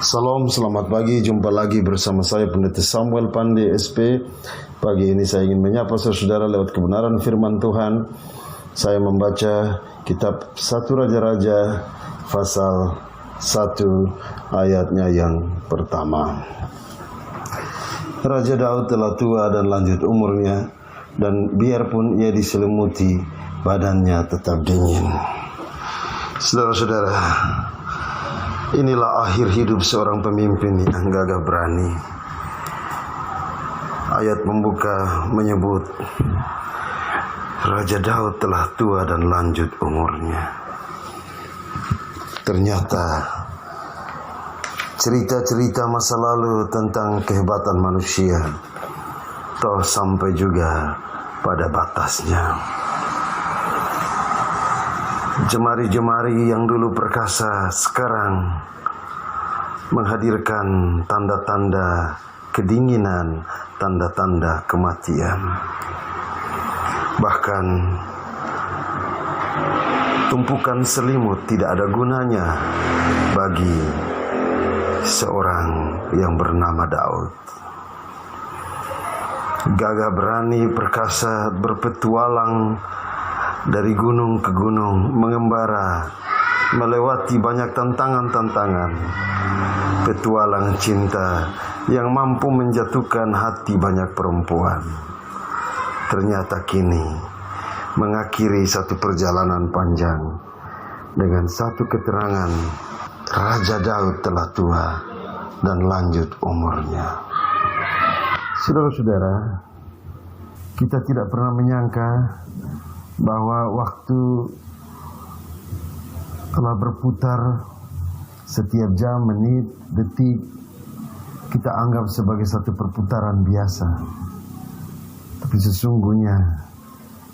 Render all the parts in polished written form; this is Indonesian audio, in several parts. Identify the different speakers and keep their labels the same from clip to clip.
Speaker 1: Salam, selamat pagi. Jumpa lagi bersama saya Pendeta Samuel Pandey SP. Pagi ini saya ingin menyapa saudara lewat kebenaran firman Tuhan. Saya membaca kitab 1 Raja-Raja pasal 1 ayatnya yang pertama. Raja Daud telah tua dan lanjut umurnya, dan biarpun ia diselimuti, badannya tetap dingin. Saudara-saudara, inilah akhir hidup seorang pemimpin yang gagah berani. Ayat pembuka menyebut Raja Daud telah tua dan lanjut umurnya. Ternyata cerita-cerita masa lalu tentang kehebatan manusia toh sampai juga pada batasnya. Jemari-jemari yang dulu perkasa sekarang menghadirkan tanda-tanda kedinginan, tanda-tanda kematian. Bahkan tumpukan selimut tidak ada gunanya bagi seorang yang bernama Daud. Gagah berani, perkasa, berpetualang dari gunung ke gunung, mengembara, melewati banyak tantangan-tantangan, petualang cinta yang mampu menjatuhkan hati banyak perempuan. Ternyata kini mengakhiri satu perjalanan panjang dengan satu keterangan, Raja Daud telah tua dan lanjut umurnya. Saudara-saudara, kita tidak pernah menyangka bahwa waktu telah berputar setiap jam, menit, detik kita anggap sebagai satu perputaran biasa. Tapi sesungguhnya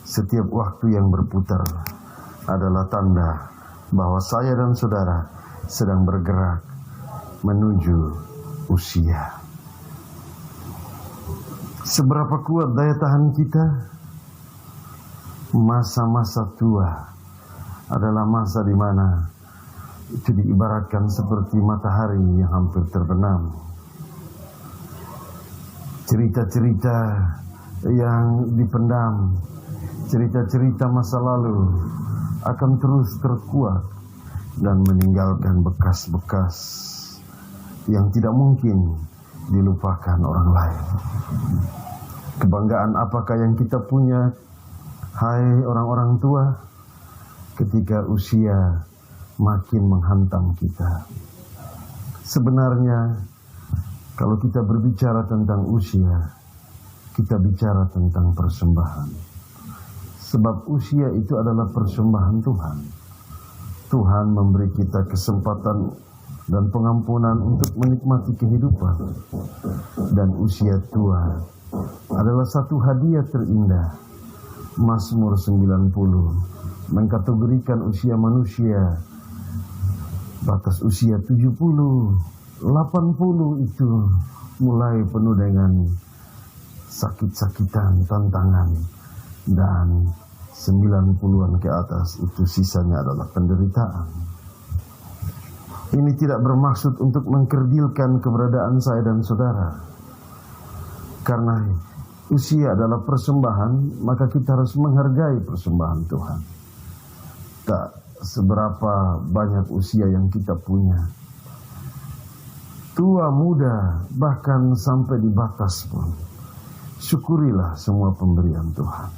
Speaker 1: setiap waktu yang berputar adalah tanda bahwa saya dan saudara sedang bergerak menuju usia. Seberapa kuat daya tahan kita? Masa-masa tua adalah masa di mana itu diibaratkan seperti matahari yang hampir terbenam. Cerita-cerita yang dipendam, cerita-cerita masa lalu akan terus terkuak dan meninggalkan bekas-bekas yang tidak mungkin dilupakan orang lain. Kebanggaan apakah yang kita punya, hai orang-orang tua, ketika usia makin menghantam kita? Sebenarnya kalau kita berbicara tentang usia, kita bicara tentang persembahan. Sebab usia itu adalah persembahan Tuhan. Tuhan memberi kita kesempatan dan pengampunan untuk menikmati kehidupan. Dan usia tua adalah satu hadiah terindah. Mazmur 90 mengkategorikan usia manusia, batas usia 70, 80 itu mulai penuh dengan sakit-sakitan, tantangan, dan 90-an ke atas itu sisanya adalah penderitaan. Ini tidak bermaksud untuk mengkerdilkan keberadaan saya dan saudara. Karena usia adalah persembahan, maka kita harus menghargai persembahan Tuhan. Tak seberapa banyak usia yang kita punya, tua, muda, bahkan sampai di batas pun, syukurilah semua pemberian Tuhan.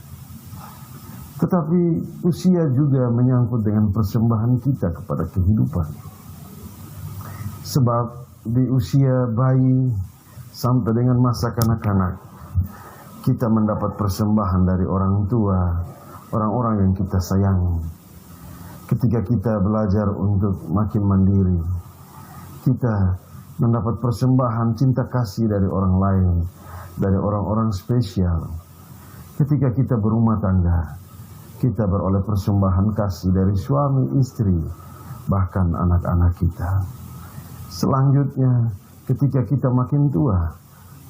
Speaker 1: Tetapi usia juga menyangkut dengan persembahan kita kepada kehidupan. Sebab di usia bayi sampai dengan masa kanak-kanak, kita mendapat persembahan dari orang tua, orang-orang yang kita sayangi. Ketika kita belajar untuk makin mandiri, kita mendapat persembahan cinta kasih dari orang lain, dari orang-orang spesial. Ketika kita berumah tangga, kita beroleh persembahan kasih dari suami, istri, bahkan anak-anak kita. Selanjutnya, ketika kita makin tua,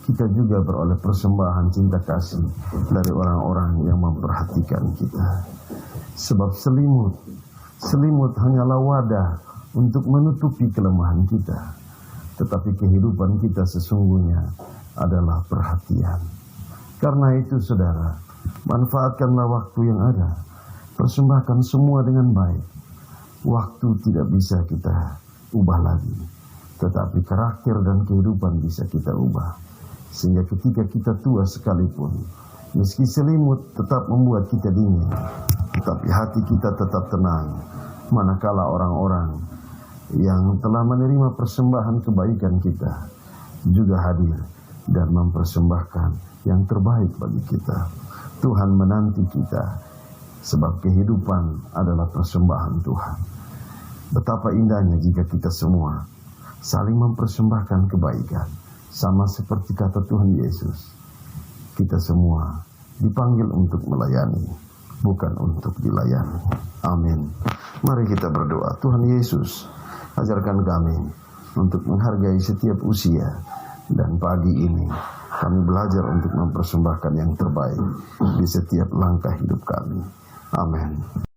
Speaker 1: kita juga beroleh persembahan cinta kasih dari orang-orang yang memperhatikan kita. Sebab selimut hanyalah wadah untuk menutupi kelemahan kita. tetapi kehidupan kita sesungguhnya adalah perhatian. Karena itu saudara, manfaatkanlah waktu yang ada, persembahkan semua dengan baik. Waktu tidak bisa kita ubah lagi, tetapi karakter dan kehidupan bisa kita ubah. Sehingga ketika kita tua sekalipun, meski selimut tetap membuat kita dingin, tetapi hati kita tetap tenang. Manakala orang-orang yang telah menerima persembahan kebaikan kita juga hadir dan mempersembahkan yang terbaik bagi kita. Tuhan menanti kita, sebab kehidupan adalah persembahan Tuhan. Betapa indahnya jika kita semua saling mempersembahkan kebaikan, sama seperti kata Tuhan Yesus. Kita semua dipanggil untuk melayani, bukan untuk dilayani. Amin. Mari kita berdoa. Tuhan Yesus, ajarkan kami untuk menghargai setiap usia, dan pagi ini kami belajar untuk mempersembahkan yang terbaik di setiap langkah hidup kami. Amin.